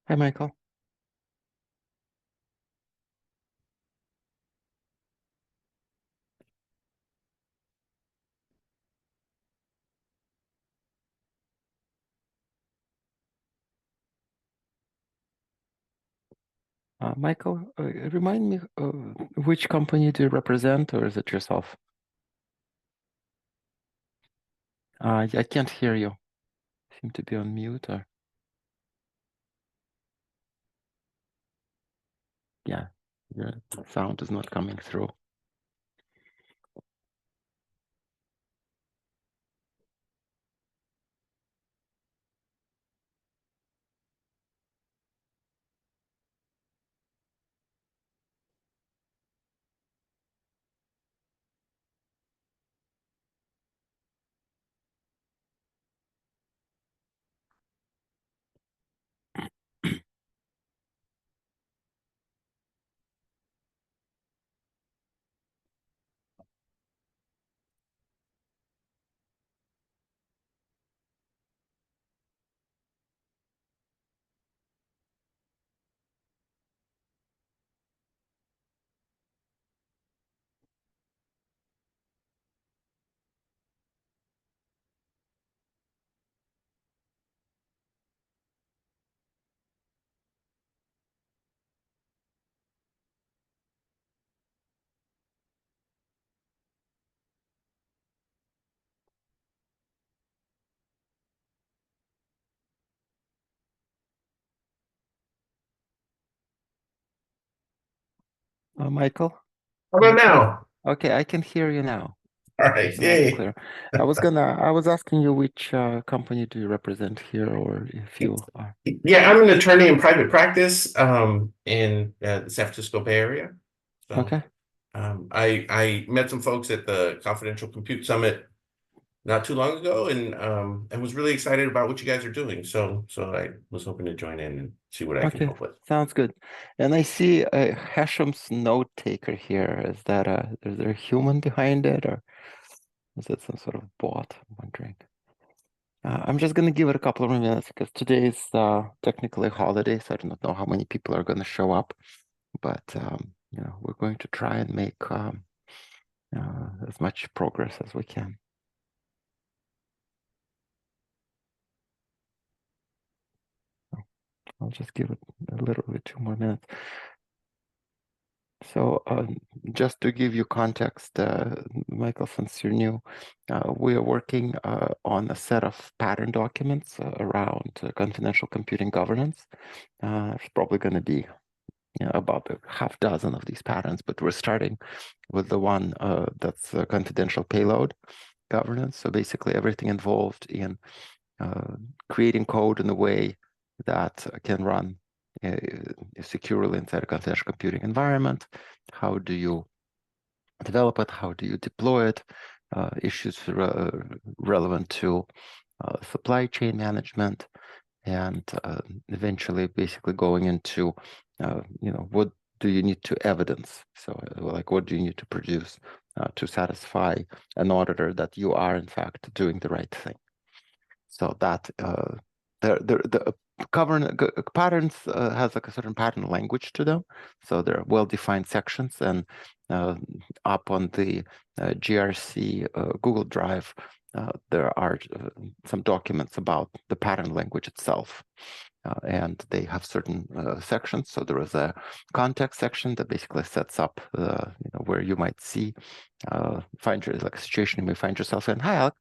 Hi, Michael. Michael, remind me, which company do you represent, or is it yourself? I can't hear you. Seem to be on mute, or yeah, your sound is not coming through. Michael? How about Yeah. now? Okay, I can hear you now. All right. Loud and Yay. clear. I was asking you which company do you represent here, or if you are. Yeah, I'm an attorney in private practice in the San Francisco Bay Area. So Okay. I met some folks at the Confidential Compute Summit not too long ago and was really excited about what you guys are doing. So I was hoping to join in and see what I can Okay, help with. sounds good. And I see Hashem's note taker here. Is there a human behind it, or is it some sort of bot? I'm wondering. I'm just going to give it a couple of minutes because today is technically a holiday, so I do not know how many people are going to show up. But we're going to try and make as much progress as we can. So I'll just give it literally 2 more minutes. So just to give you context, Michael, since you're new, we are working on a set of pattern documents around confidential computing governance. It's probably going to be about a half dozen of these patterns, but we're starting with the one that's confidential payload governance. So basically everything involved in creating code in a way that can run securely inside a confidential computing environment. How do you develop it? How do you deploy it? Issues relevant to supply chain management, and eventually basically going into, what do you need to evidence? So like, what do you need to produce to satisfy an auditor that you are in fact doing the right thing? So that the patterns has like a certain pattern language to them. So they're well-defined sections, and up on the GRC Google Drive, there are some documents about the pattern language itself. And they have certain sections. So there is a context section that basically sets up, where you might see, find your like a situation you may find yourself in. Hi, Alex.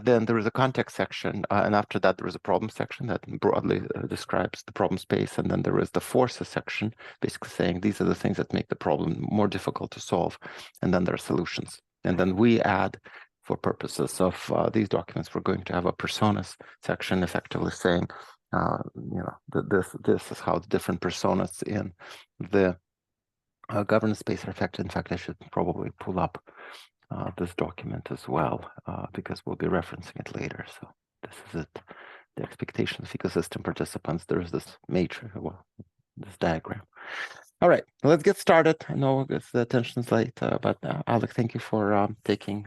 Then there is a context section, and after that there is a problem section that broadly describes the problem space, and then there is the forces section, basically saying these are the things that make the problem more difficult to solve, and then there are solutions. And then we add, for purposes of these documents, we're going to have a personas section, effectively saying, this is how the different personas in the governance space are affected. In fact, I should probably pull up this document as well, because we'll be referencing it later. So this is it. The expectations of ecosystem participants. There's this matrix, well, this diagram. All right, let's get started. I know the attention is late, but Alec, thank you for taking,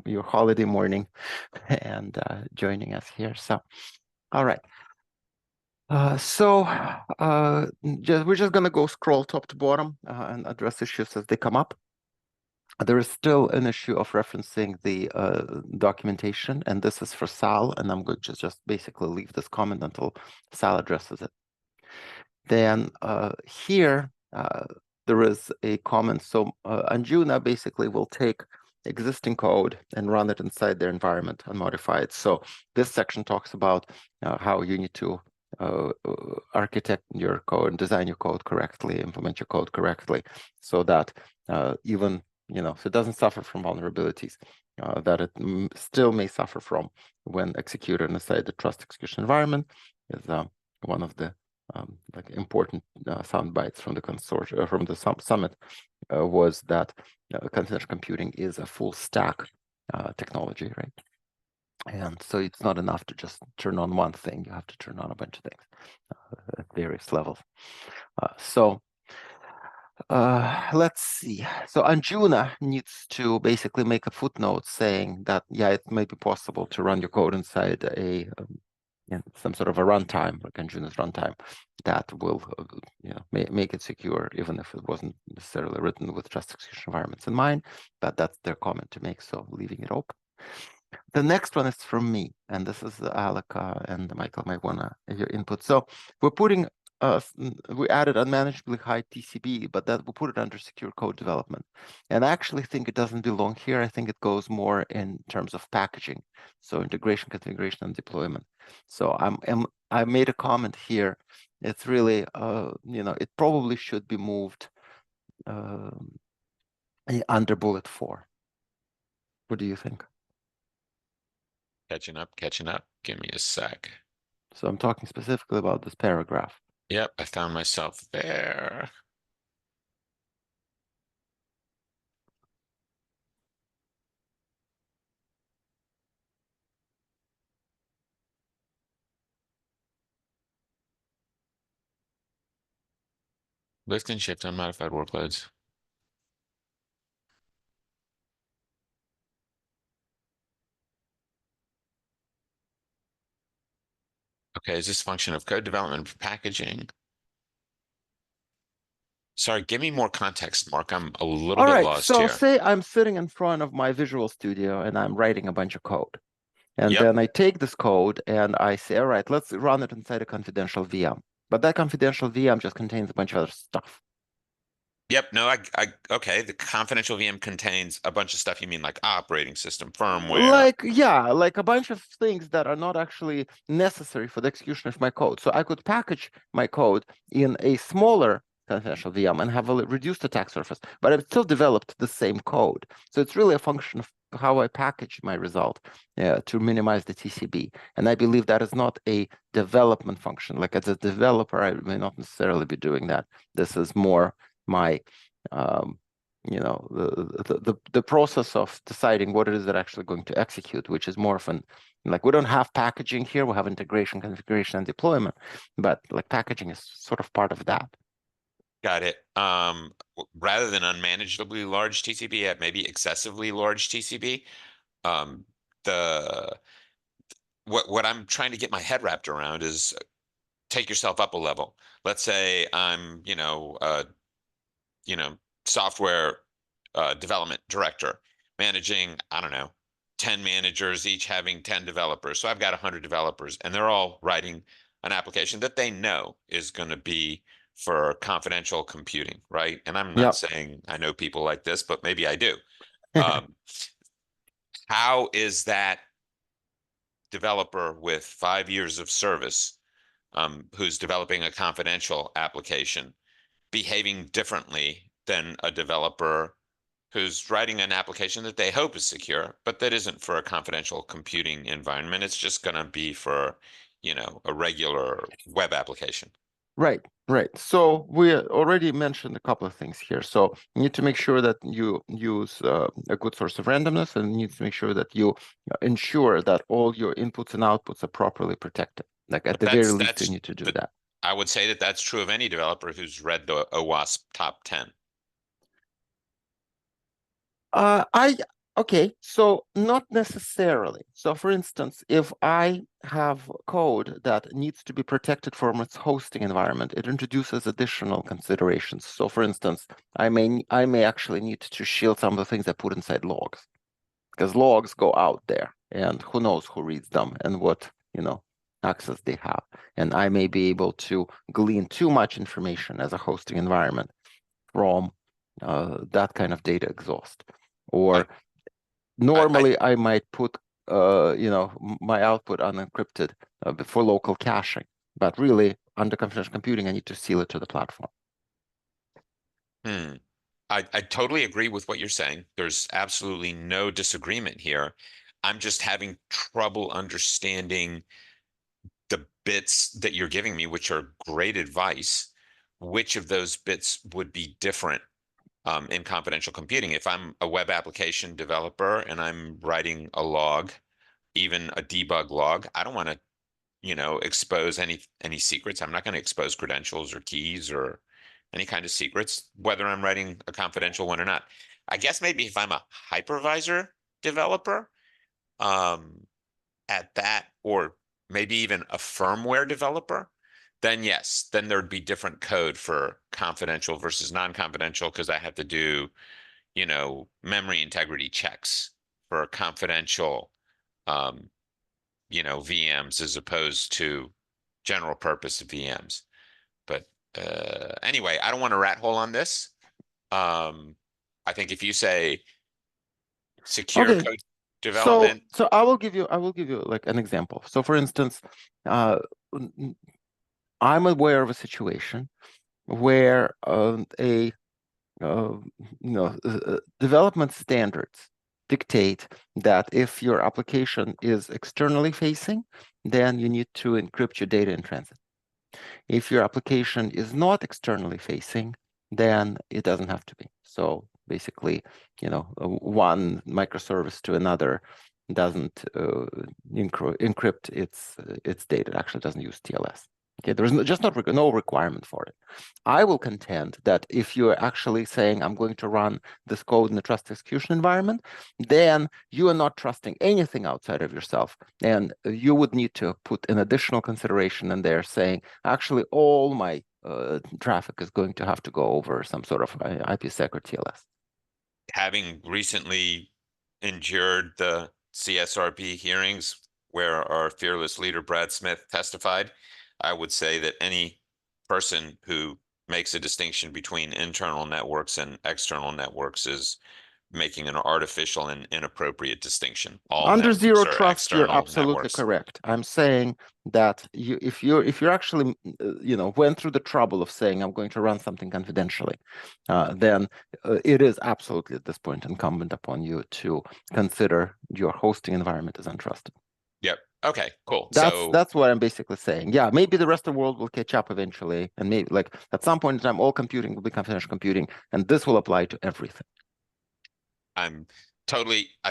your holiday morning and joining us here. So, all right. We're just going to go scroll top to bottom and address issues as they come up. There is still an issue of referencing the documentation, and this is for Sal, and I'm going to just basically leave this comment until Sal addresses it. Then here, there is a comment. So Anjuna basically will take existing code and run it inside their environment unmodified. So this section talks about how you need to architect your code and design your code correctly, implement your code correctly, so that even, so it doesn't suffer from vulnerabilities that it still may suffer from when executed inside the trust execution environment is one of the like important sound bites from the consortium, from the summit, was that confidential computing is a full stack technology, right? And so it's not enough to just turn on one thing. You have to turn on a bunch of things at various levels. Let's see. So Anjuna needs to basically make a footnote saying that, yeah, it may be possible to run your code inside a some sort of a runtime, like Anjuna's runtime, that will make it secure, even if it wasn't necessarily written with trust execution environments in mind. But that's their comment to make, so leaving it open. The next one is from me, and this is Alec and Michael might want to your input. So we're putting we added unmanageably high TCB, but that we'll put it under secure code development. And I actually think it doesn't belong here. I think it goes more in terms of packaging, so integration, configuration, and deployment. So I made a comment here. It's really it probably should be moved under bullet 4. What do you think? Catching up, catching up. Give me a sec. So I'm talking specifically about this paragraph. Yep, I found myself there. Lift and shift unmodified workloads. Okay, is this function of code development for packaging? Sorry, give me more context, Mark. I'm a little All bit right, lost so here. say I'm sitting in front of my Visual Studio and I'm writing a bunch of code. And Yep. then I take this code and I say, all right, let's run it inside a confidential VM. But that confidential VM just contains a bunch of other stuff. Yep. No, okay. The confidential VM contains a bunch of stuff. You mean like operating system, firmware? Like a bunch of things that are not actually necessary for the execution of my code. So I could package my code in a smaller confidential VM and have a reduced attack surface, but I've still developed the same code. So it's really a function of how I package my result to minimize the TCB. And I believe that is not a development function. Like as a developer, I may not necessarily be doing that. This is more my the process of deciding what it is that actually going to execute, which is more of an, like, we don't have packaging here, we have integration, configuration, and deployment, but like packaging is sort of part of that. Got it. Rather than unmanageably large TCB, maybe excessively large TCB. The what I'm trying to get my head wrapped around is take yourself up a level. Let's say I'm, software development director managing, I don't know, 10 managers, each having 10 developers. So I've got 100 developers and they're all writing an application that they know is going to be for confidential computing, right? And I'm not saying I know people like this, but maybe I do. How is that developer with 5 years of service, who's developing a confidential application, behaving differently than a developer who's writing an application that they hope is secure, but that isn't for a confidential computing environment? It's just going to be for, a regular web application. Right, right. So we already mentioned a couple of things here. So you need to make sure that you use a good source of randomness, and you need to make sure that you ensure that all your inputs and outputs are properly protected. Like at But the very least, you need to do that. I would say that that's true of any developer who's read the OWASP top 10. I Okay, so not necessarily. So for instance, if I have code that needs to be protected from its hosting environment, it introduces additional considerations. So for instance, I may actually need to shield some of the things I put inside logs, because logs go out there and who knows who reads them and what, access they have. And I may be able to glean too much information as a hosting environment from that kind of data exhaust. Or normally I might put my output unencrypted for local caching, but really under confidential computing I need to seal it to the platform. I totally agree with what you're saying. There's absolutely no disagreement here. I'm just having trouble understanding the bits that you're giving me, which are great advice. Which of those bits would be different in confidential computing? If I'm a web application developer and I'm writing a log, even a debug log, I don't want to, expose any secrets. I'm not going to expose credentials or keys or any kind of secrets, whether I'm writing a confidential one or not. I guess maybe if I'm a hypervisor developer, at that, or maybe even a firmware developer, then yes, then there'd be different code for confidential versus non-confidential, because I have to do, memory integrity checks for confidential, VMs as opposed to general purpose VMs. But anyway, I don't want to rat hole on this. I think if you say secure Okay. code development, So I will give you like an example. So for instance, I'm aware of a situation where development standards dictate that if your application is externally facing, then you need to encrypt your data in transit. If your application is not externally facing, then it doesn't have to be. So basically, one microservice to another doesn't encrypt its data. It actually doesn't use TLS. Okay, there's no requirement for it. I will contend that if you're actually saying, I'm going to run this code in a trust execution environment, then you are not trusting anything outside of yourself. And you would need to put an additional consideration in there saying, actually, all my traffic is going to have to go over some sort of IPsec or TLS. having recently endured the CSRB hearings where our fearless leader, Brad Smith, testified, I would say that any person who makes a distinction between internal networks and external networks is making an artificial and inappropriate distinction. All Under networks zero are trust, you're external absolutely networks. correct. I'm saying that if you're actually went through the trouble of saying I'm going to run something confidentially, then it is absolutely at this point incumbent upon you to consider your hosting environment as untrusted. Yep. Okay, cool. That's what I'm basically saying. Yeah, maybe the rest of the world will catch up eventually, and maybe like at some point in time, all computing will be confidential computing, and this will apply to everything. I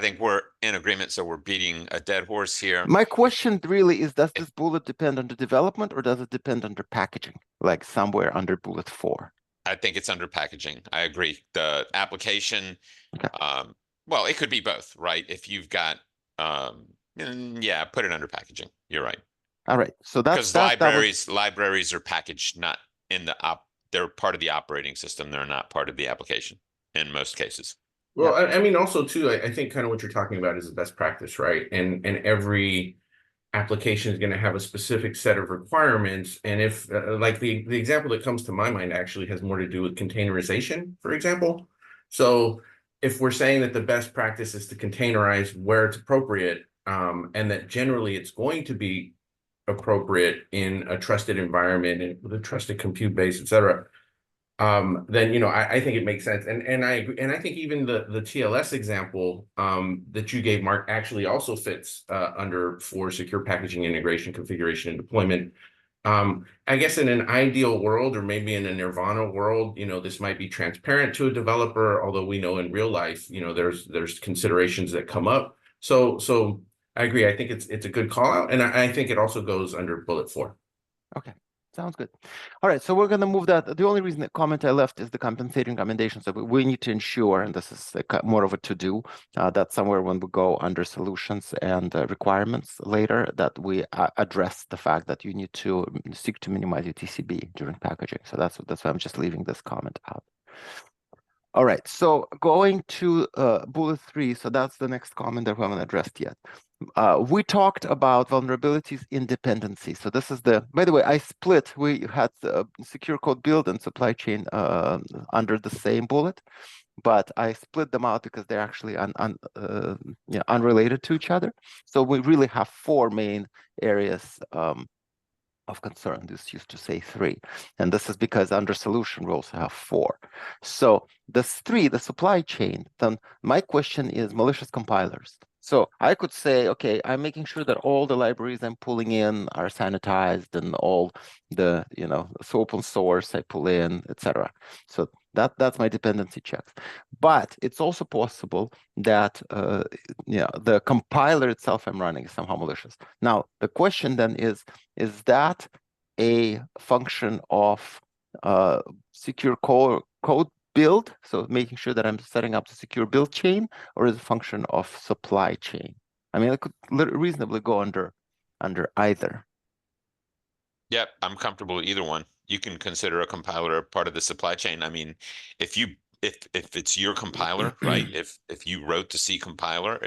think we're in agreement, so we're beating a dead horse here. My question really is, does this bullet depend on the development or does it depend on the packaging, like somewhere under bullet 4? I think it's under packaging. I agree. The application, Okay. Well, it could be both, right? If you've got, yeah, put it under packaging. You're right. All right. So that's because libraries are packaged not in the they're part of the operating system. They're not part of the application in most cases. Well, I mean, also too, I think kind of what you're talking about is the best practice, right? And every application is going to have a specific set of requirements. And if like the example that comes to my mind actually has more to do with containerization, for example. So if we're saying that the best practice is to containerize where it's appropriate, and that generally it's going to be appropriate in a trusted environment and with a trusted compute base, et cetera, then I think it makes sense. And I agree. And I think even the TLS example that you gave, Mark, actually also fits under for secure packaging integration, configuration, and deployment. I guess in an ideal world, or maybe in a nirvana world, this might be transparent to a developer, although we know in real life, there's considerations that come up. So I agree. I think it's a good call out. And I think it also goes under bullet 4. Okay. Sounds good. All right, so we're going to move that. The only reason the comment I left is the compensating recommendation. So we need to ensure, and this is more of a to-do, that somewhere when we go under solutions and requirements later, that we address the fact that you need to seek to minimize your TCB during packaging. So that's why I'm just leaving this comment out. All right, so going to bullet 3, so that's the next comment that we haven't addressed yet. We talked about vulnerabilities in dependency. So this is by the way, we had secure code build and supply chain under the same bullet, but I split them out because they're actually unrelated to each other. So we really have 4 main areas of concern. This used to say 3, and this is because under solution we also have 4. So this 3, the supply chain, then my question is malicious compilers. So I could say, okay, I'm making sure that all the libraries I'm pulling in are sanitized and all the, it's open source I pull in, etc. So that's my dependency checks. But it's also possible that the compiler itself I'm running is somehow malicious. Now the question then is that a function of secure code build, so making sure that I'm setting up the secure build chain, or is it a function of supply chain? I mean, it could reasonably go under either. Yep, I'm comfortable with either one. You can consider a compiler part of the supply chain. I mean, if it's your compiler, right? If you wrote the C compiler,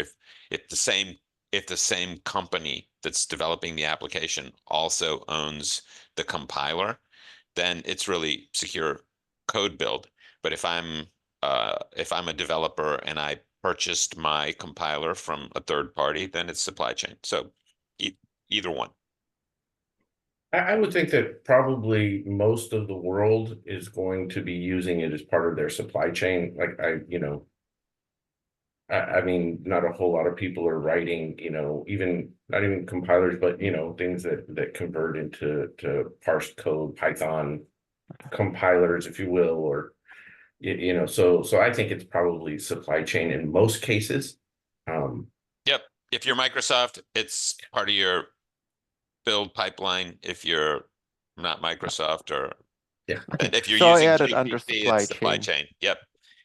if the same company that's developing the application also owns the compiler, then it's really secure code build. But if I'm a developer and I purchased my compiler from a third party, then it's supply chain. So either one. I would think that probably most of the world is going to be using it as part of their supply chain. Like I mean, not a whole lot of people are writing, even not even compilers, but things that convert into parsed code, Python compilers, if you will, or so I think it's probably supply chain in most cases. Yep. If you're Microsoft, it's part of your build pipeline. If you're not Microsoft, or if you're so using I added GCP, under it's supply chain. Yep.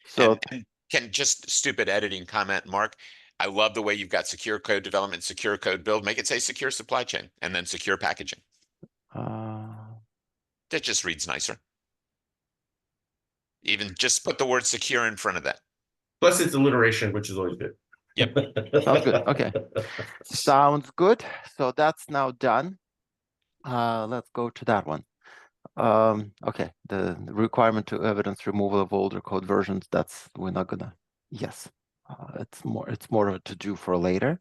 So and can just stupid editing comment, Mark. I love the way you've got secure code development, secure code build. Make it say secure supply chain and then secure packaging. That just reads nicer. Even just put the word secure in front of that. Plus it's alliteration, which is always good. Yep. Sounds good. Okay. Sounds good. So that's now done. Let's go to that one. Okay, the requirement to evidence removal of older code versions, we're not gonna, yes. It's more of a to do for later.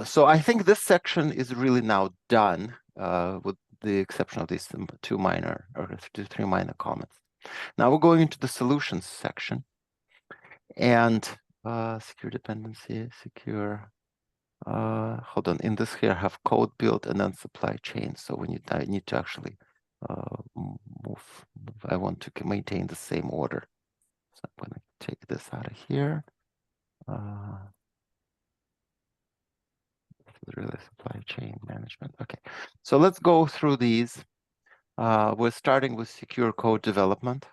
So I think this section is really now done, with the exception of these 2 minor or 3 minor comments. Now we're going into the solutions section, and secure dependency, secure. Hold on. In this here, I have code build and then supply chain. So I need to actually move. I want to maintain the same order. So I'm going to take this out of here. Really supply chain management. Okay, so let's go through these. We're starting with secure code development.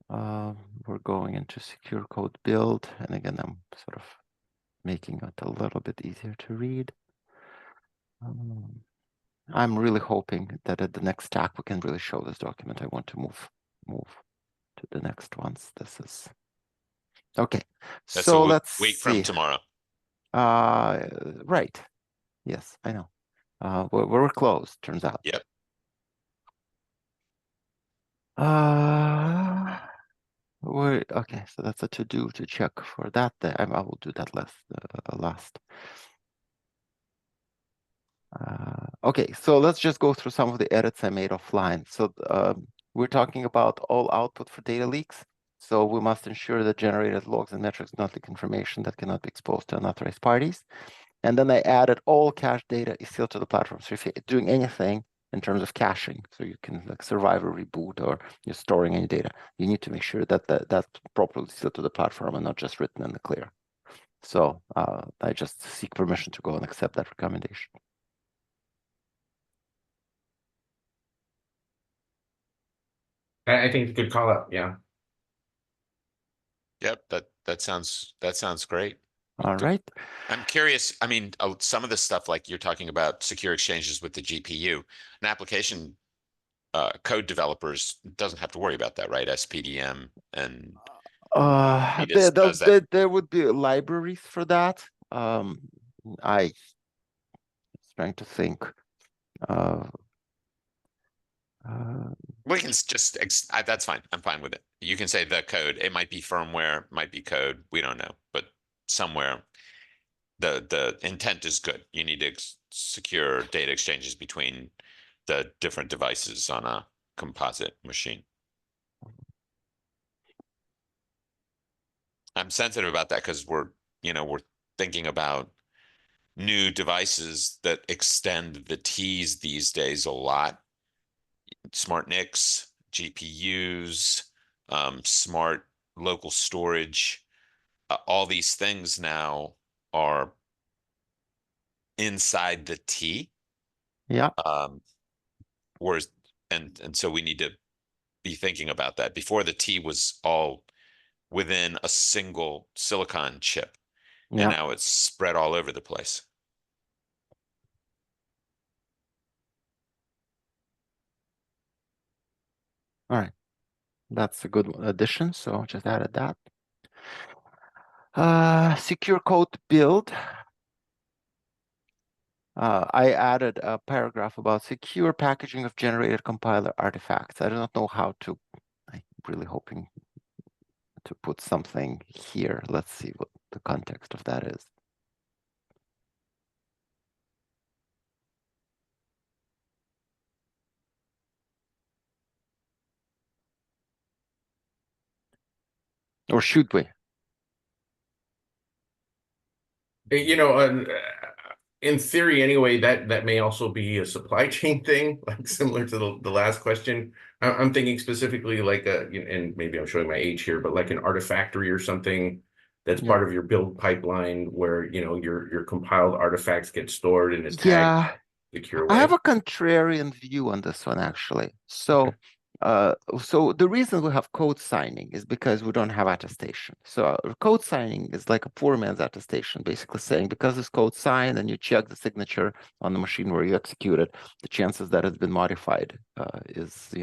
We're going into secure code build, and again, I'm sort of making it a little bit easier to read. I'm really hoping that at the next stack we can really show this document. I want to move to the next ones. This is okay. That's so a let's week see. from tomorrow. Right. Yes, I know. We're close, turns out. Yep. Okay, so that's a to-do to check for that. I will do that last. Okay, so let's just go through some of the edits I made offline. So we're talking about all output for data leaks. So we must ensure that generated logs and metrics do not leak information that cannot be exposed to unauthorized parties. And then I added all cache data is sealed to the platform. So if you're doing anything in terms of caching, so you can like survive a reboot or you're storing any data, you need to make sure that that's properly sealed to the platform and not just written in the clear. So I just seek permission to go and accept that recommendation. I think it's a good call out. Yeah. Yep, that sounds great. All right. I'm curious. I mean, some of the stuff like you're talking about secure exchanges with the GPU, an application code developers doesn't have to worry about that, right? SPDM and There, Metis does that. there would be libraries for that. I was trying to think. Uh, uh, We can just that's fine. I'm fine with it. You can say the code. It might be firmware, might be code. We don't know, but somewhere the intent is good. You need to secure data exchanges between the different devices on a composite machine. I'm sensitive about that because we're thinking about new devices that extend the T's these days a lot. Smart NICs, GPUs, smart local storage, all these things now are inside the T. yeah, Whereas, and so we need to be thinking about that. Before, the T was all within a single silicon chip, and yeah. now it's spread all over the place. All right. That's a good addition. So just added that. Secure code build. I added a paragraph about secure packaging of generated compiler artifacts. I do not know how to. I'm really hoping to put something here. Let's see what the context of that is. Or should we? You know, in theory, anyway, that may also be a supply chain thing, like similar to the last question. I'm thinking specifically like and maybe I'm showing my age here, but like an artifactory or something that's Yeah. part of your build pipeline where your compiled artifacts get stored in a tagged Yeah, secure I have way. a contrarian view on this one actually. Okay. So the reason we have code signing is because we don't have attestation. So code signing is like a poor man's attestation, basically saying because it's code signed and you check the signature on the machine where you execute it, the chances that it's been modified is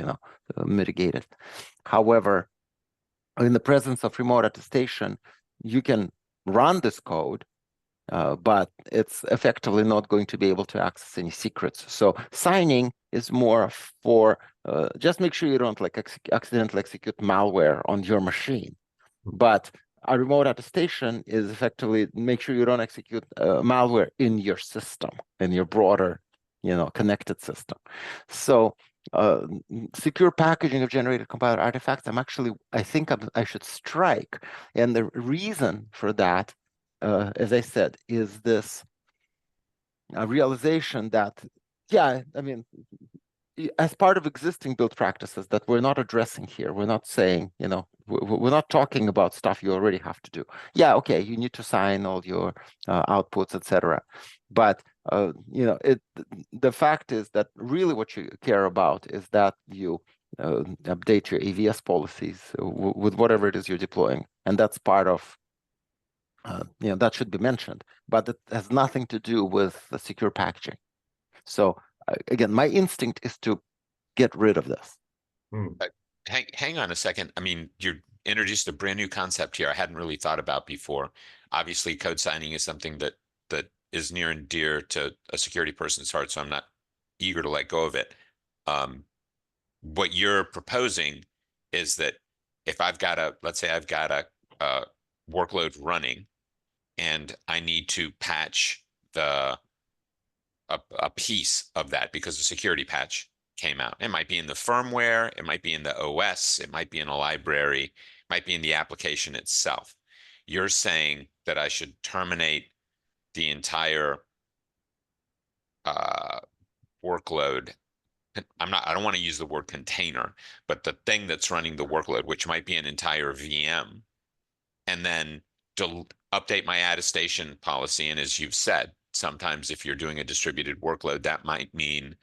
mitigated. However, in the presence of remote attestation, you can run this code but it's effectively not going to be able to access any secrets. So signing is more for just make sure you don't like accidentally execute malware on your machine. But a remote attestation is effectively make sure you don't execute malware in your system, in your broader, connected system. So secure packaging of generated compiler artifacts, I think I should strike. And the reason for that as I said, is this realization that, yeah, I mean, as part of existing build practices that we're not addressing here, we're not saying, we're not talking about stuff you already have to do. Yeah, okay, you need to sign all your outputs, etc. But the fact is that really what you care about is that you update your AVS policies with whatever it is you're deploying, and that's part of that should be mentioned, but it has nothing to do with the secure packaging. So again, my instinct is to get rid of this. Hang on a second. I mean, you introduced a brand new concept here I hadn't really thought about before. Obviously, code signing is something that is near and dear to a security person's heart, so I'm not eager to let go of it. What you're proposing is that if let's say I've got a workload running and I need to patch a piece of that because a security patch came out. It might be in the firmware, it might be in the OS, it might be in a library, it might be in the application itself. You're saying that I should terminate the entire workload. I don't want to use the word container, but the thing that's running the workload, which might be an entire VM, and then update my attestation policy. And as you've said, sometimes if you're doing a distributed workload, that might mean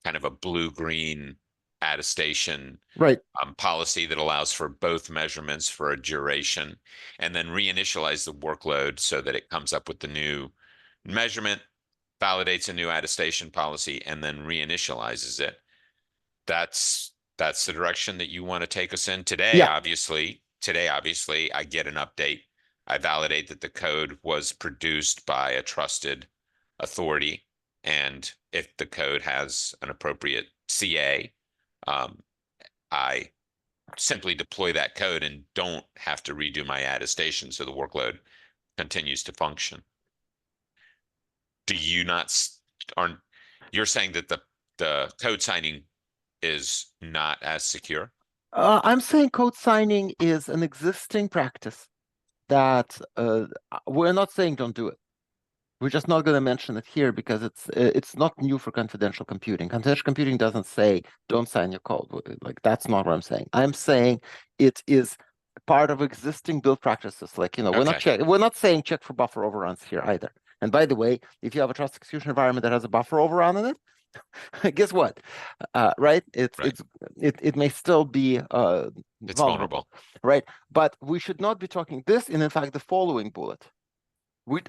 kind of a blue-green attestation Right. policy that allows for both measurements for a duration, and then reinitialize the workload so that it comes up with the new measurement, validates a new attestation policy, and then reinitializes it. That's the direction that you want to take us in today. Yeah. Obviously, I get an update. I validate that the code was produced by a trusted authority, and if the code has an appropriate CA, I simply deploy that code and don't have to redo my attestation, so the workload continues to function. Do you not aren't you're saying that the code signing is not as secure? I'm saying code signing is an existing practice that we're not saying don't do it. We're just not going to mention it here because it's not new for confidential computing. Confidential computing doesn't say don't sign your code. Like, that's not what I'm saying. I'm saying it is part of existing build practices. Like, we're not saying check for buffer overruns here either. And by the way, if you have a trust execution environment that has a buffer overrun in it, guess what? Right? It may still be It's vulnerable, right? But we should not be talking this in fact the following bullet. We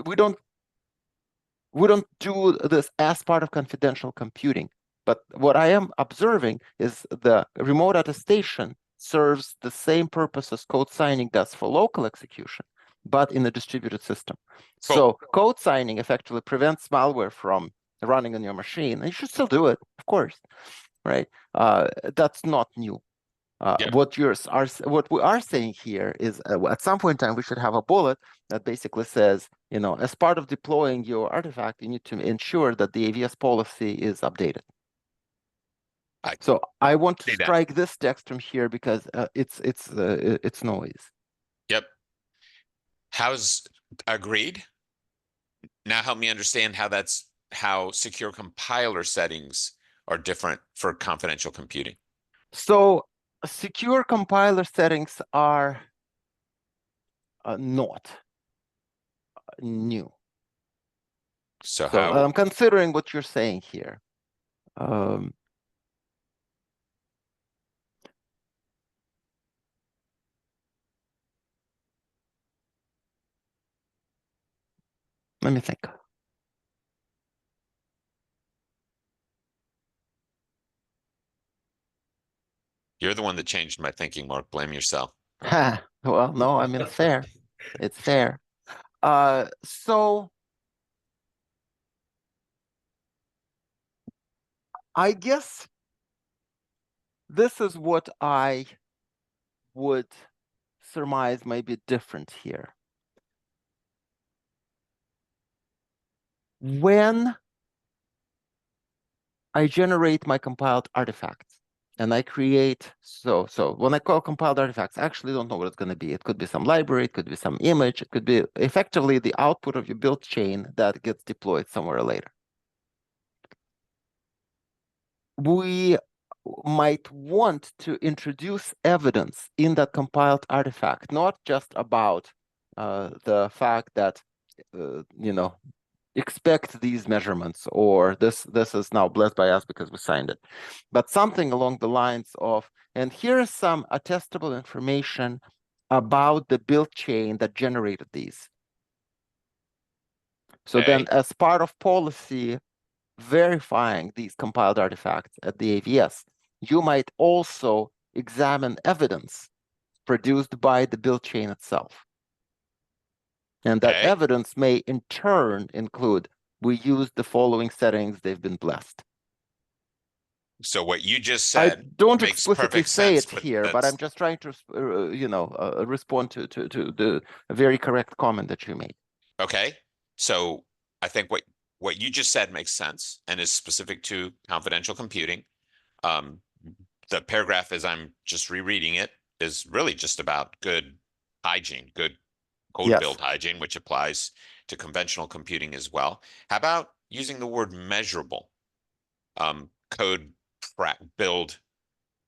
don't do this as part of confidential computing. But what I am observing is the remote attestation serves the same purpose as code signing does for local execution, but in a distributed system. Cool. So code signing effectively prevents malware from running on your machine. And you should still do it, of course, right? That's not new. What we are saying here is at some point in time, we should have a bullet that basically says, as part of deploying your artifact, you need to ensure that the AVS policy is updated. So I want to strike this text from here because it's noise. Yep. How's agreed? Now help me understand how secure compiler settings are different for confidential computing. So secure compiler settings are not new. So I'm considering what you're saying here. Let me think. You're the one that changed my thinking, Mark. Blame yourself. Well, no, I mean, it's fair. It's fair. So I guess this is what I would surmise might be different here. When I generate my compiled artifacts and I create, so when I call compiled artifacts, I actually don't know what it's going to be. It could be some library, it could be some image, it could be effectively the output of your build chain that gets deployed somewhere later. We might want to introduce evidence in that compiled artifact, not just about the fact that, expect these measurements, or this is now blessed by us because we signed it, but something along the lines of, and here is some attestable information about the build chain that generated these. So then as part of policy verifying these compiled artifacts at the AVS, you might also examine evidence produced by the build chain itself. And that evidence may in turn include, we use the following settings, they've been blessed. So what you just said, I don't explicitly say it here, but I'm just trying to, respond to the very correct comment that you made. Okay. So I think what you just said makes sense and is specific to confidential computing. The paragraph, as I'm just rereading it, is really just about good hygiene, good code build hygiene, which applies to conventional computing as well. How about using the word measurable code build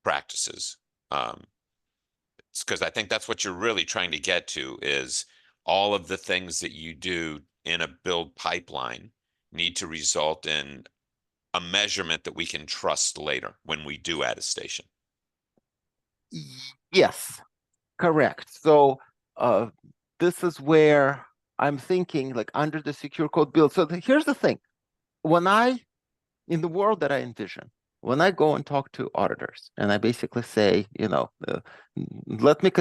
practices? Because I think that's what you're really trying to get to, is all of the things that you do in a build pipeline need to result in a measurement that we can trust later when we do attestation. Yes, correct. So this is where I'm thinking, like, under the secure code build. So here's the thing. In the world that I envision, when I go and talk to auditors and I basically say, let me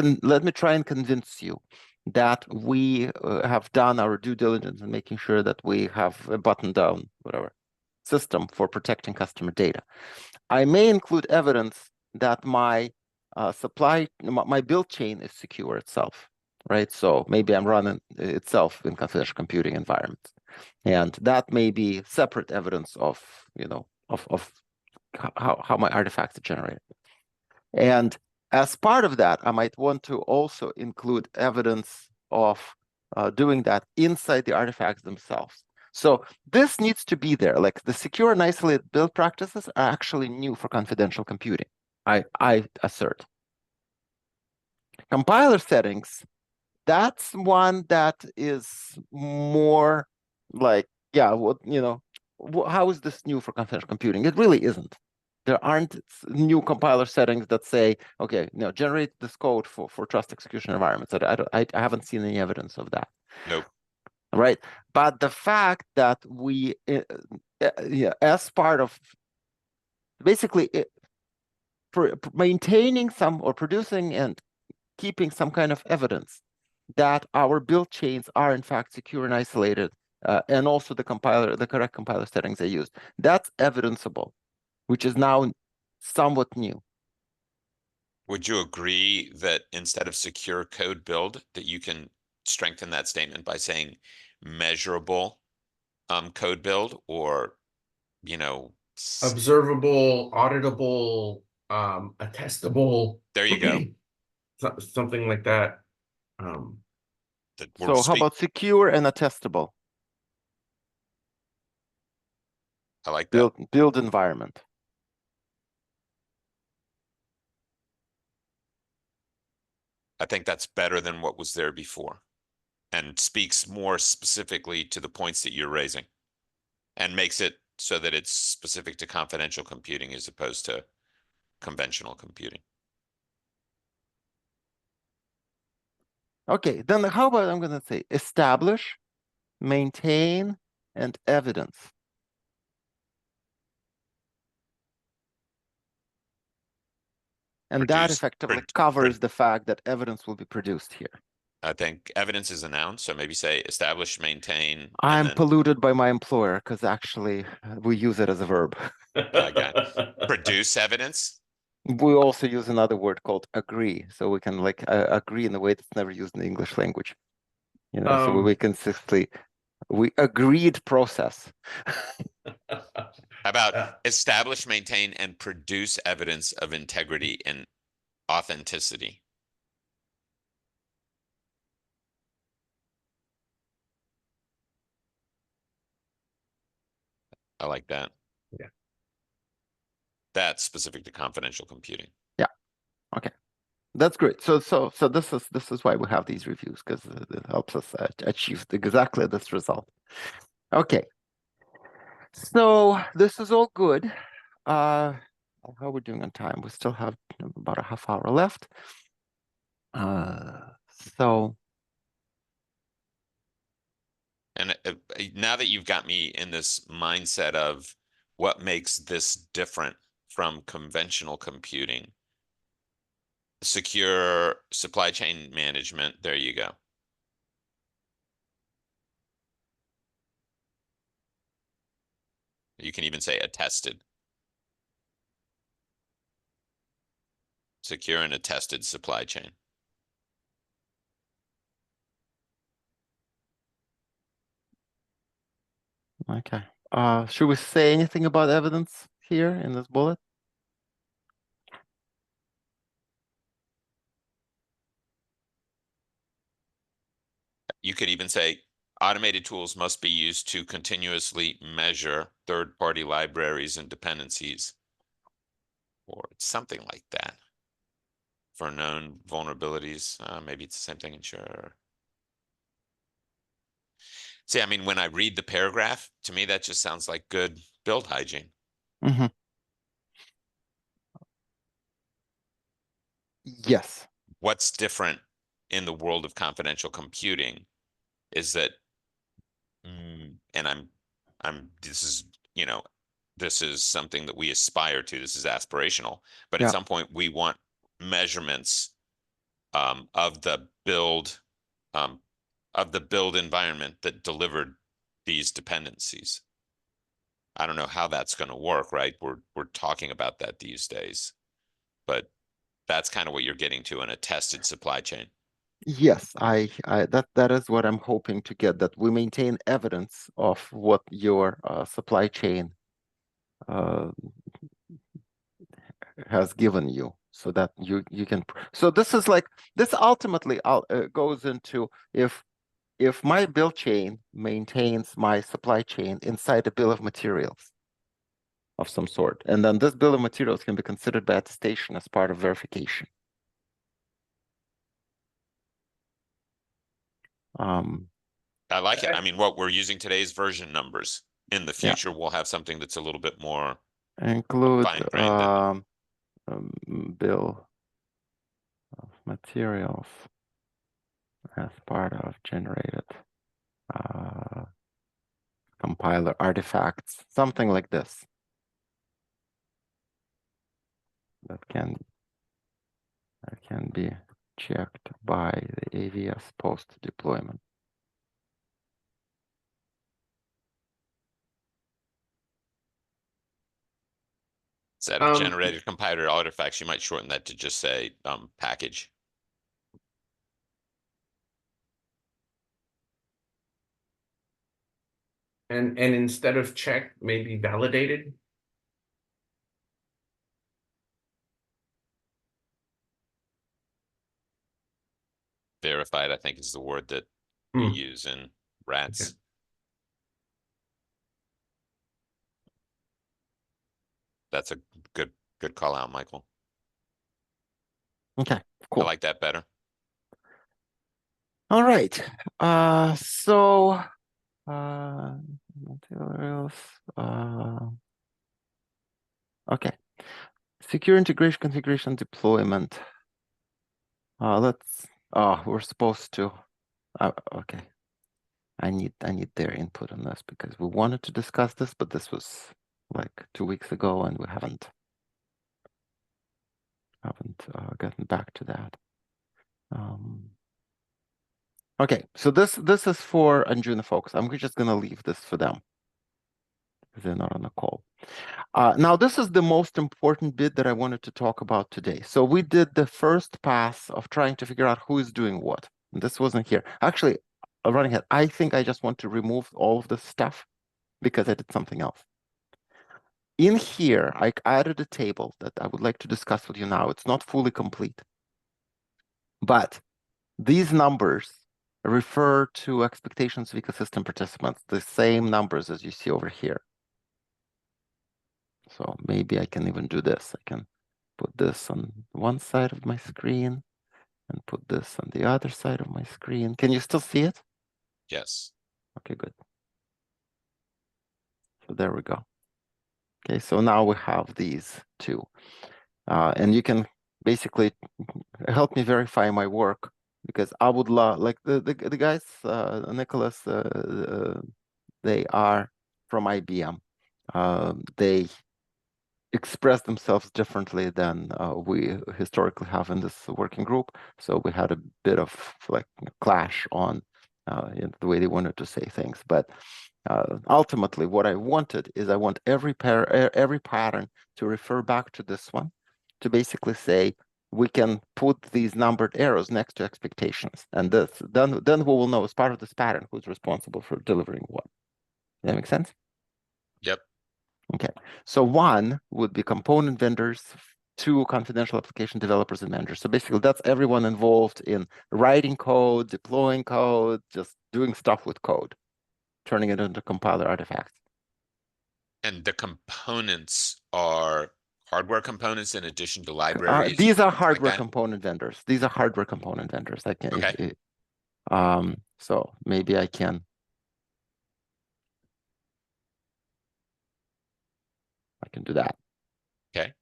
try and convince you that we have done our due diligence in making sure that we have a button down, whatever, system for protecting customer data. I may include evidence that my build chain is secure itself, right? So maybe I'm running itself in confidential computing environments. And that may be separate evidence of, of how my artifacts are generated. And as part of that, I might want to also include evidence of doing that inside the artifacts themselves. So this needs to be there. Like, the secure and isolated build practices are actually new for confidential computing, I assert. Compiler settings, that's one that is more like, yeah, how is this new for confidential computing? It really isn't. There aren't new compiler settings that say, okay, generate this code for trust execution environments. I haven't seen any evidence of that. Nope. Right. But the fact that we, as part of basically maintaining some or producing and keeping some kind of evidence that our build chains are in fact secure and isolated, and also the correct compiler settings are used, that's evidenceable, which is now somewhat new. Would you agree that instead of secure code build, that you can strengthen that statement by saying measurable code build, or, Observable, auditable, attestable. There you go. Something like that. So how about secure and attestable? I like that. Build environment. I think that's better than what was there before, and speaks more specifically to the points that you're raising, and makes it so that it's specific to confidential computing as opposed to conventional computing. Okay, then how about, I'm going to say establish, maintain, and evidence. And that effectively covers the fact that evidence will be produced here. I think evidence is a noun, so maybe say establish, maintain. I'm polluted by my employer because actually we use it as a verb. Produce evidence. We also use another word called agree, so we can agree in a way that's never used in the English language. So we consistently agreed process. How about establish, maintain, and produce evidence of integrity and authenticity? I like that. Yeah. That's specific to confidential computing. Yeah. Okay. That's great. So this is why we have these reviews, because it helps us achieve exactly this result. Okay. So this is all good. How are we doing on time? We still have about a half hour left. So. And now that you've got me in this mindset of what makes this different from conventional computing, secure supply chain management, there you go. You can even say attested. Secure and attested supply chain. Okay. Should we say anything about evidence here in this bullet? You could even say automated tools must be used to continuously measure third-party libraries and dependencies, or something like that. For known vulnerabilities, maybe it's the same thing. Sure. See, I mean, when I read the paragraph, to me, that just sounds like good build hygiene. Mm-hmm. Yes. What's different in the world of confidential computing is that, and this is, this is something that we aspire to. This is aspirational, but at Yeah. some point we want measurements of the build environment that delivered these dependencies. I don't know how that's going to work, right? We're talking about that these days, but that's kind of what you're getting to in a tested supply chain. Yes, that is what I'm hoping to get, that we maintain evidence of what your supply chain has given you, so that you can. So this is like, this ultimately goes into, if my bill chain maintains my supply chain inside a bill of materials of some sort, and then this bill of materials can be considered by attestation as part of verification. I like it. I mean, what we're using today's version numbers. In the Yeah. future, we'll have something that's a little bit more Include fine-grained than bill of materials as part of generated compiler artifacts, something like this, that can be checked by the AVS post deployment. Instead of generated compiler artifacts, you might shorten that to just say package. And instead of check, maybe validated. Verified, I think, is the word that you use in RATs. Okay. That's a good call out, Michael. Okay, cool. I like that better. All right. So materials. Okay. Secure integration, configuration, deployment. We're supposed to. Okay. I need their input on this, because we wanted to discuss this, but this was like 2 weeks ago, and we haven't gotten back to that. Okay, so this is for Anjuna folks. I'm just gonna leave this for them, because they're not on the call. Now, this is the most important bit that I wanted to talk about today. So we did the first pass of trying to figure out who is doing what. And this wasn't here. Actually, running ahead, I think I just want to remove all of this stuff, because I did something else. In here, I added a table that I would like to discuss with you now. It's not fully complete, but these numbers refer to expectations of ecosystem participants, the same numbers as you see over here. So maybe I can even do this. I can put this on one side of my screen and put this on the other side of my screen. Can you still see it? Yes. Okay, good. So there we go. Okay, so now we have these two. And you can basically help me verify my work, because I would love, like the guys, Nicholas, they are from IBM. They express themselves differently than we historically have in this working group. So we had a bit of like clash on the way they wanted to say things. But ultimately, what I wanted is, I want every pattern to refer back to this one, to basically say, we can put these numbered arrows next to expectations, and then we will know, as part of this pattern, who's responsible for delivering what. Does that make sense? Yep. Okay, so 1 would be component vendors, 2 confidential application developers and managers. So basically, that's everyone involved in writing code, deploying code, just doing stuff with code, turning it into compiler artifacts. And the components are hardware components in addition to libraries. These are Like hardware that. component vendors. These are hardware component vendors. I can, Okay. so maybe I can can do that. Okay.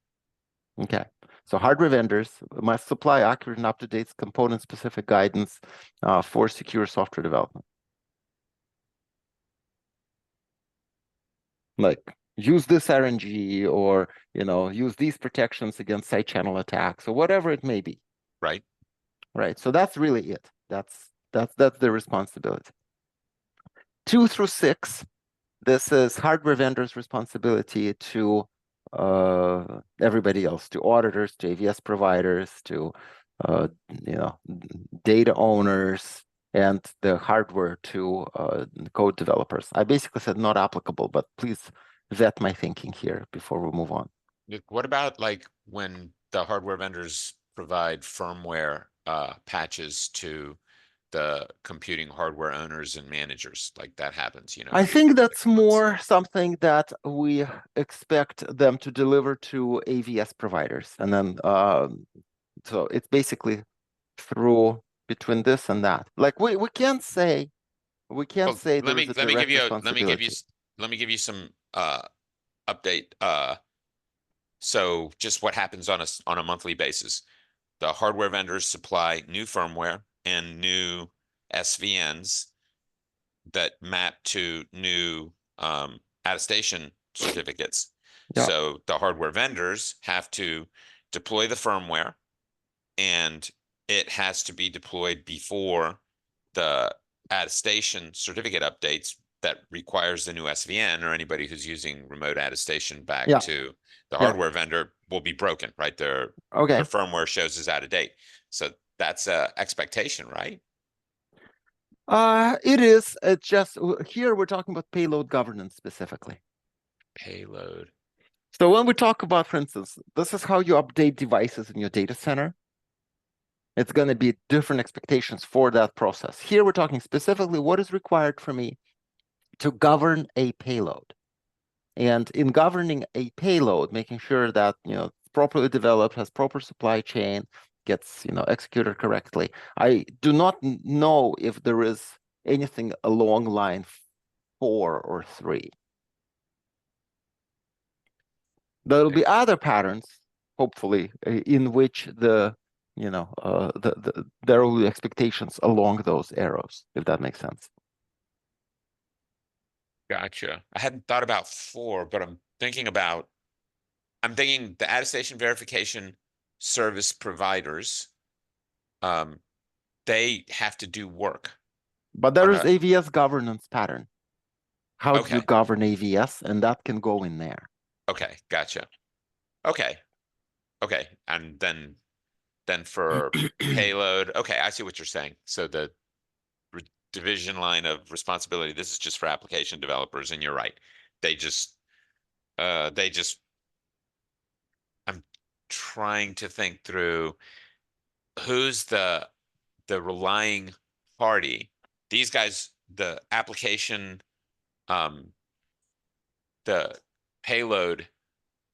Okay. So hardware vendors must supply accurate and up-to-date component-specific guidance for secure software development. Like use this RNG, or use these protections against side channel attacks, or whatever it may be. Right. Right. So that's really it. That's the responsibility. 2 through 6, this is hardware vendors' responsibility to everybody else, to auditors, to AVS providers, to data owners, and the hardware to code developers. I basically said not applicable, but please vet my thinking here before we move on. What about like when the hardware vendors provide firmware patches to the computing hardware owners and managers? Like that happens, I every think that's 6 months. more something that we expect them to deliver to AVS providers, and then so it's basically through between this and that. Like we can't say Well, there is a direct responsibility. let me give you some update. So just what happens on a monthly basis. The hardware vendors supply new firmware and new SVNs that map to new attestation certificates. Yeah. So the hardware vendors have to deploy the firmware, and it has to be deployed before the attestation certificate updates that requires the new SVN, or anybody who's using remote attestation back Yeah. to the Yeah. hardware vendor will be broken, right? Their Okay. firmware shows is out of date. So that's a expectation, right? It is. It's just here we're talking about payload governance specifically. Payload. So when we talk about, for instance, this is how you update devices in your data center. It's going to be different expectations for that process. Here we're talking specifically what is required for me to govern a payload. And in governing a payload, making sure that it's properly developed, has proper supply chain, gets executed correctly. I do not know if there is anything along line 4 or 3. There will be other patterns, hopefully, in which there will be expectations along those arrows, if that makes sense. Gotcha. I hadn't thought about 4, but I'm thinking the attestation verification service providers, they have to do work. But there is AVS governance pattern. How do you Okay. govern AVS? And that can go in there. Okay, gotcha. Okay. Okay. And then for payload, okay, I see what you're saying. So the division line of responsibility, this is just for application developers, and you're right. I'm trying to think through who's the relying party. These guys, the application, the payload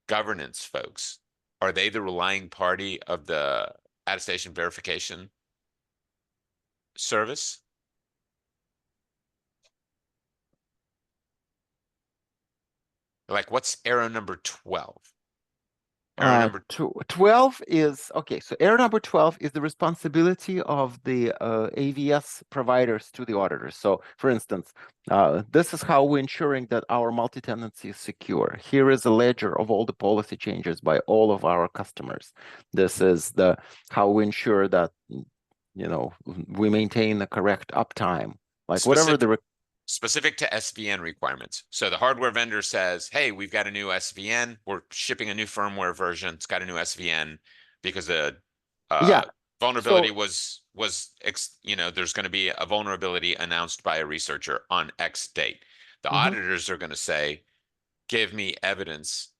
governance folks, are they the relying party of the attestation verification service? Like, what's arrow number 12? Arrow number 12 is, okay, so error number 12 is the responsibility of the AVS providers to the auditors. So for instance, this is how we're ensuring that our multi-tenancy is secure. Here is a ledger of all the policy changes by all of our customers. This is how we ensure that, we maintain the correct uptime. Like whatever the specific to SVN requirements. So the hardware vendor says, hey, we've got a new SVN. We're shipping a new firmware version. It's got a new SVN because the vulnerability was there's going to be a vulnerability announced by a researcher on X date. The auditors are going to say, give me evidence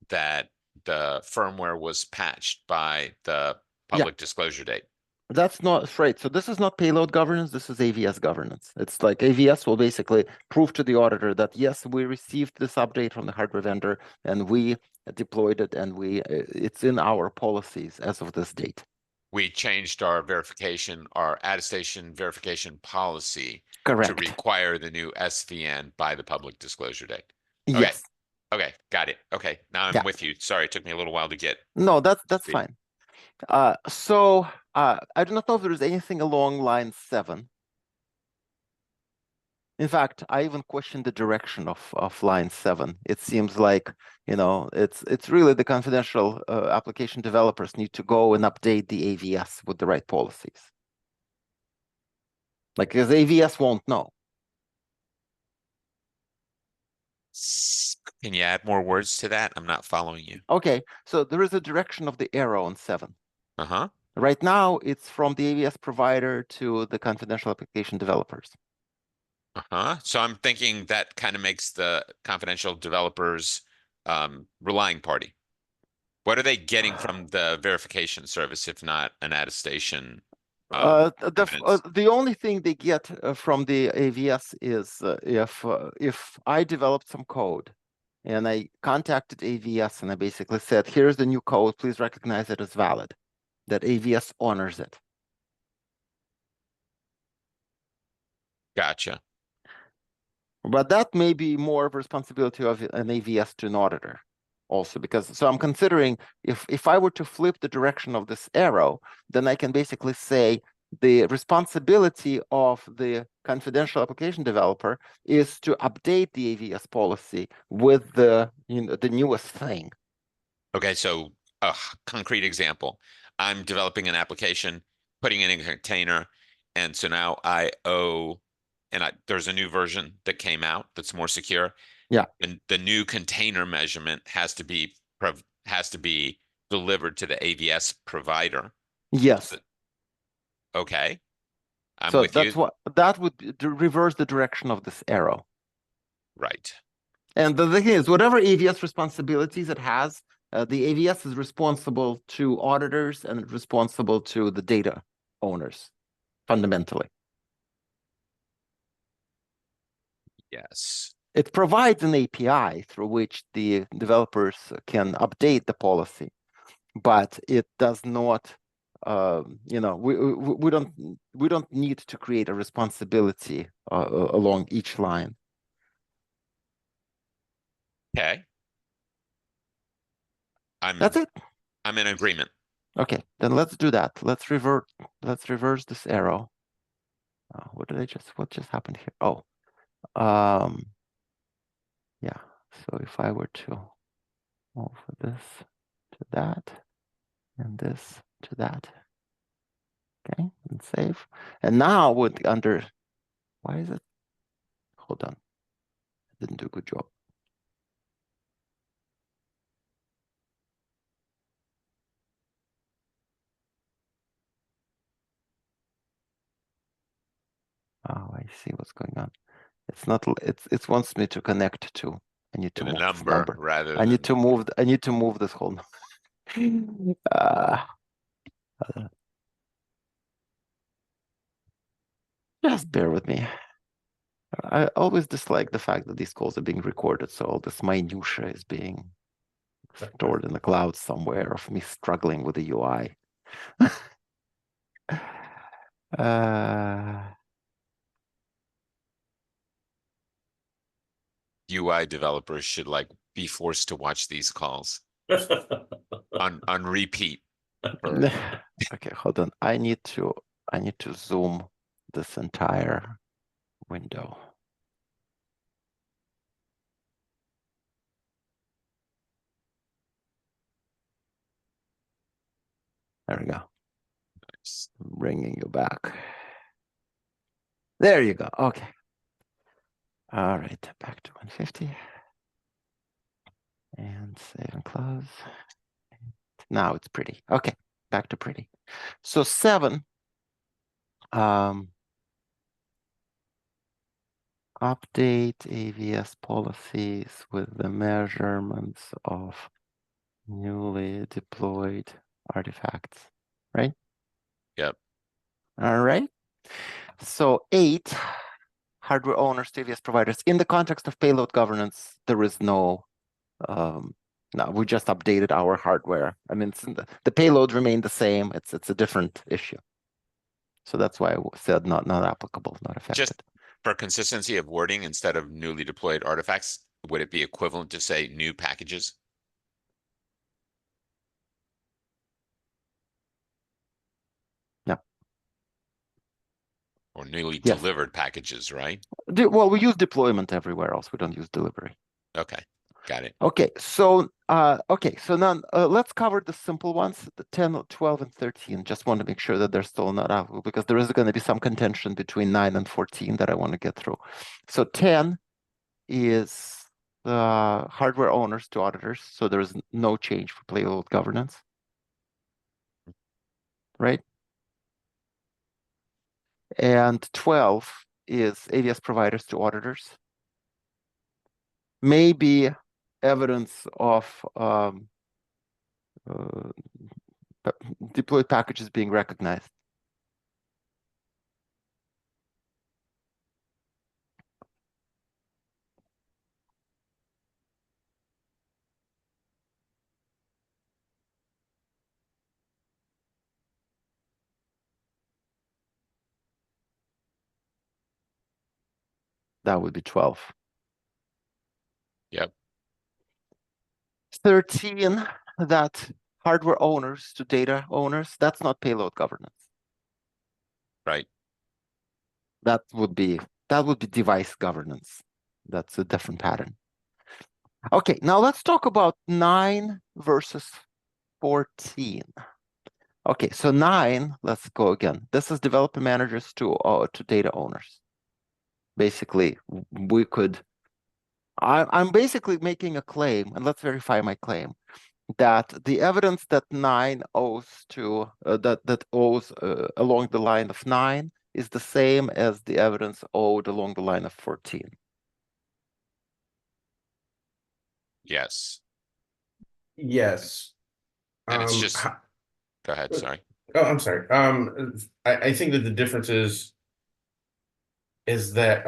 that the firmware was patched by the public disclosure date. That's not right. So this is not payload governance. This is AVS governance. It's like AVS will basically prove to the auditor that, yes, we received this update from the hardware vendor and we deployed it, and it's in our policies as of this date. We changed our attestation verification policy Correct. to require the new SVN by the public disclosure date. Yes. Okay, got it. Okay, now I'm Yeah. with you. Sorry, it took me a little while to get. No, that's speed. fine. I do not know if there is anything along line 7. In fact, I even questioned the direction of line 7. It seems like, it's really the confidential application developers need to go and update the AVS with the right policies. Like, because AVS won't know. Can you add more words to that? I'm not following you. Okay, so there is a direction of the arrow on 7. Uh-huh. Right now, it's from the AVS provider to the confidential application developers. Uh-huh. So I'm thinking that kind of makes the confidential developers relying party. What are they getting from the verification service if not an attestation evidence? The only thing they get from the AVS is if I developed some code and I contacted AVS and I basically said, here's the new code, please recognize it as valid, that AVS honors it. Gotcha. But that may be more of a responsibility of an AVS to an auditor also, because so I'm considering if I were to flip the direction of this arrow, then I can basically say the responsibility of the confidential application developer is to update the AVS policy with the newest thing. Okay, so a concrete example. I'm developing an application, putting it in a container, and so now I owe, and there's a new version that came out that's more secure. Yeah. And the new container measurement has to be delivered to the AVS provider. Yes. Okay, I'm So with you. that would reverse the direction of this arrow. Right. And the thing is, whatever AVS responsibilities it has, the AVS is responsible to auditors and responsible to the data owners, fundamentally. Yes. It provides an API through which the developers can update the policy, but it does not. We don't need to create a responsibility along each line. Okay. That's it. I'm in agreement. Okay, then let's do that. Let's reverse this arrow. What just happened here? Oh, yeah. So if I were to move this to that and this to that, okay, and save. And now why is it? Hold on, I didn't do a good job. Oh, I see what's going on. It's not. It wants me to connect to. I need to move this number. Rather I need than to move. I need to move this whole. Just bear with me. I always dislike the fact that these calls are being recorded, so all this minutia is being stored in the cloud somewhere of me struggling with the UI. UI developers should be forced to watch these calls on repeat. Okay, hold on. I need to zoom this entire window. There we go. Nice. Bringing you back. There you go. Okay. All right, back to 150. And save and close. Now it's pretty. Okay, back to pretty. So 7. Update AVS policies with the measurements of newly deployed artifacts, right? Yep. All right. So 8, hardware owners to AVS providers. In the context of payload governance, there is no, we just updated our hardware. I mean, the payload remained the same. It's a different issue. So that's why I said not applicable, not affected. Just for consistency of wording, instead of newly deployed artifacts, would it be equivalent to say new packages? Yeah. Or newly Yes. delivered packages, right? Well, we use deployment everywhere else. We don't use delivery. Okay, got it. Okay, so now let's cover the simple ones, the 10, 12, and 13. Just want to make sure that they're still not out because there is going to be some contention between 9 and 14 that I want to get through. So 10 is hardware owners to auditors, so there is no change for payload governance, right? And 12 is AVS providers to auditors. Maybe evidence of uh, deployed packages being recognized. That would be 12. Yep, 13, that hardware owners to data owners, that's not payload governance. right. That would be device governance. That's a different pattern. Okay, now let's talk about 9 versus 14. Okay, so 9, let's go again. This is developer managers to data owners. Basically, we could I'm basically making a claim, and let's verify my claim, that the evidence that 9 owes to that owes along the line of 9 is the same as the evidence owed along the line of 14. Yes. Yes. And it's just, ho- go ahead, sorry. oh, I'm sorry. I think that the difference is that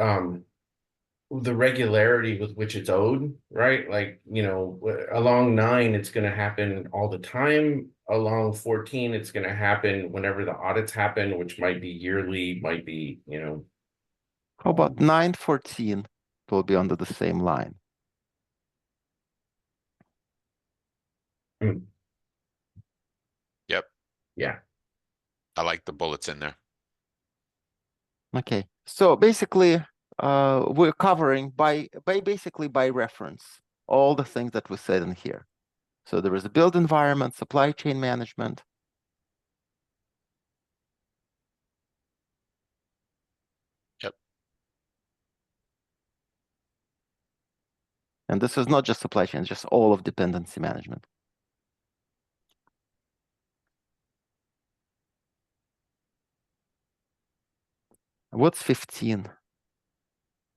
the regularity with which it's owed, right? Like, along 9, it's going to happen all the time. Along 14, it's going to happen whenever the audits happen, which might be yearly, might be, How about 9, 14 will be under the same line? mm, Yep, yeah. I like the bullets in there. Okay, so basically, we're covering basically by reference all the things that we said in here. So there is a build environment, supply chain management. Yep. And this is not just supply chain, it's just all of dependency management. What's 15?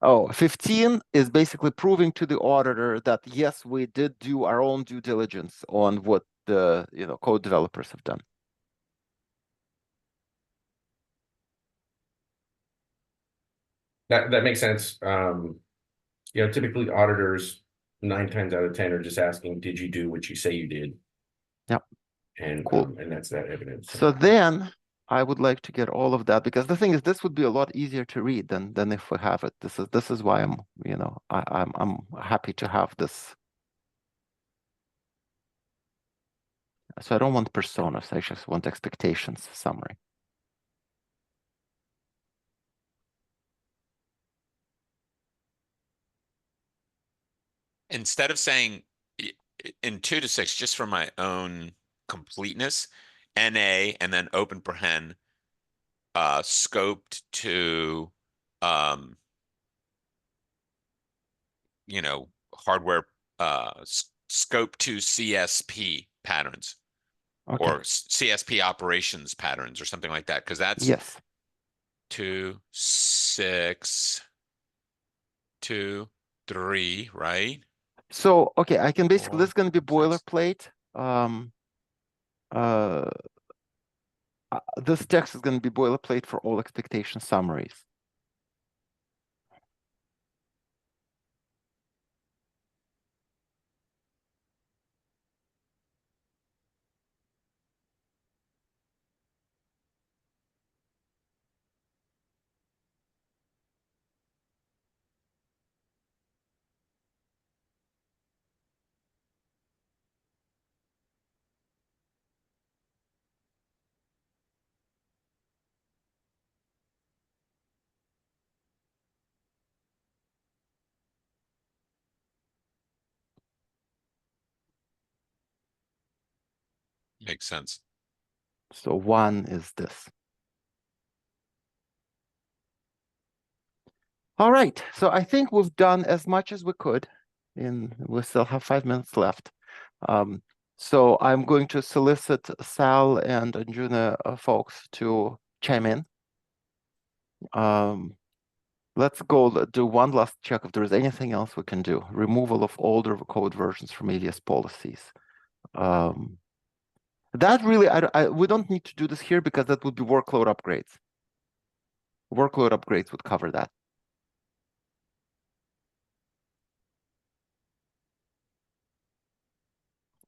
Oh, 15 is basically proving to the auditor that yes, we did do our own due diligence on what the code developers have done. That makes sense. Typically auditors 9 times out of 10 are just asking, did you do what you say you did? Yep. And Cool. and that's that evidence. So then I would like to get all of that because the thing is this would be a lot easier to read than if we have it. This is why I'm happy to have this. So I don't want personas, I just want expectations summary. Instead of saying in 2 to 6, just for my own completeness, NA and then open prehen, scoped to, um, hardware, scope to CSP patterns Okay. or CSP operations patterns or something like that. Cause that's Yes. 2, 6, 2, 3, right? So okay, I can basically this is 4, going to be 6. boilerplate. Uh, this text is going to be boilerplate for all expectation summaries. Makes sense. So 1 is this. All right, so I think we've done as much as we could. We still have 5 minutes left. So I'm going to solicit Sal and Anjuna folks to chime in. Let's go do one last check if there's anything else we can do. Removal of older code versions from AVS policies. That really, we don't need to do this here because that would be workload upgrades. Workload upgrades would cover that.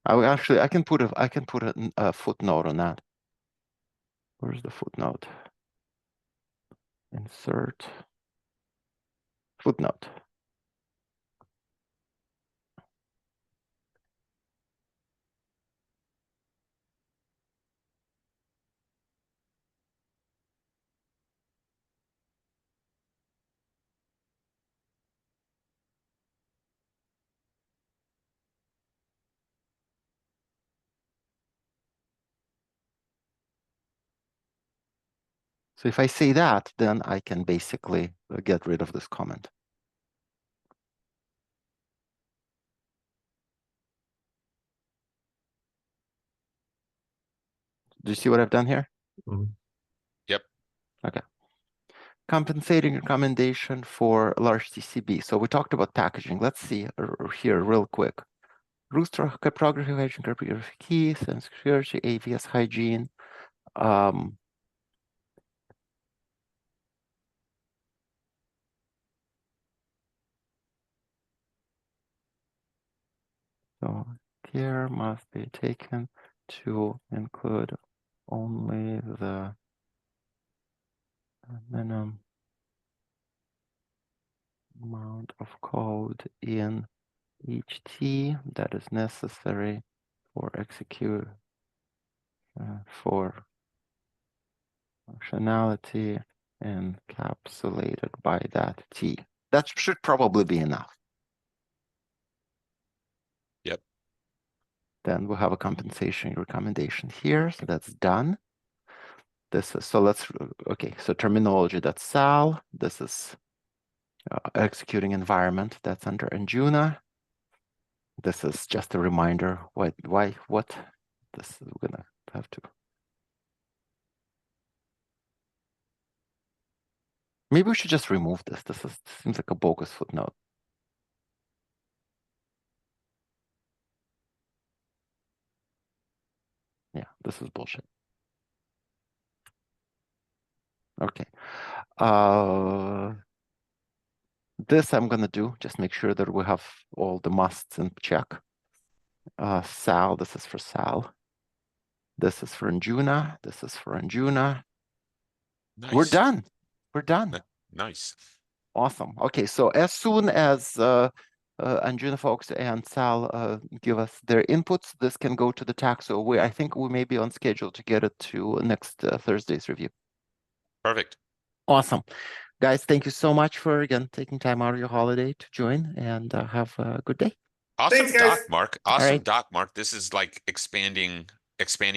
I can put a footnote on that. Where's the footnote? Insert footnote. So if I say that, then I can basically get rid of this comment. Do you see what I've done here? Mhm. Yep. Okay. Compensating recommendation for large TCB. So we talked about packaging. Let's see here real quick. Rooster cryptography, hygiene, cryptography keys, and security, AVS hygiene. So care must be taken to include only the minimum amount of code in each T that is necessary for execute for functionality encapsulated by that T. That should probably be enough. Yep. Then we'll have a compensation recommendation here. So that's done. This is, so let's, okay, so terminology, that's Sal. This is executing environment, that's under Anjuna. This is just a reminder, what. This is gonna have to. Maybe we should just remove this. This seems like a bogus footnote. Yeah, this is bullshit. Okay. This I'm gonna do, just make sure that we have all the musts in check. Sal, this is for Sal. This is for Anjuna. This is for Anjuna. Nice. We're done. We're done. Nice. Awesome. Okay, so as soon as Anjuna folks and Sal give us their inputs, this can go to the tax. So I think we may be on schedule to get it to next Thursday's review. Perfect. Awesome. Guys, thank you so much for, again, taking time out of your holiday to join, and have a good day. Awesome. Thanks, guys. Doc, Mark. All Awesome, right. Doc, Mark. This is like expanding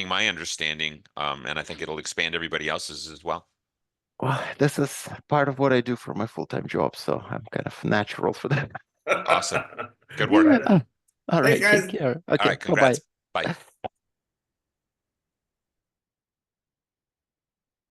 my understanding. And I think it'll expand everybody else's as well. Well, this is part of what I do for my full-time job, so I'm kind of natural for that. Awesome. Good work. Right on. All right, Thanks, guys. take care. All Okay, right, congrats. bye-bye. Bye.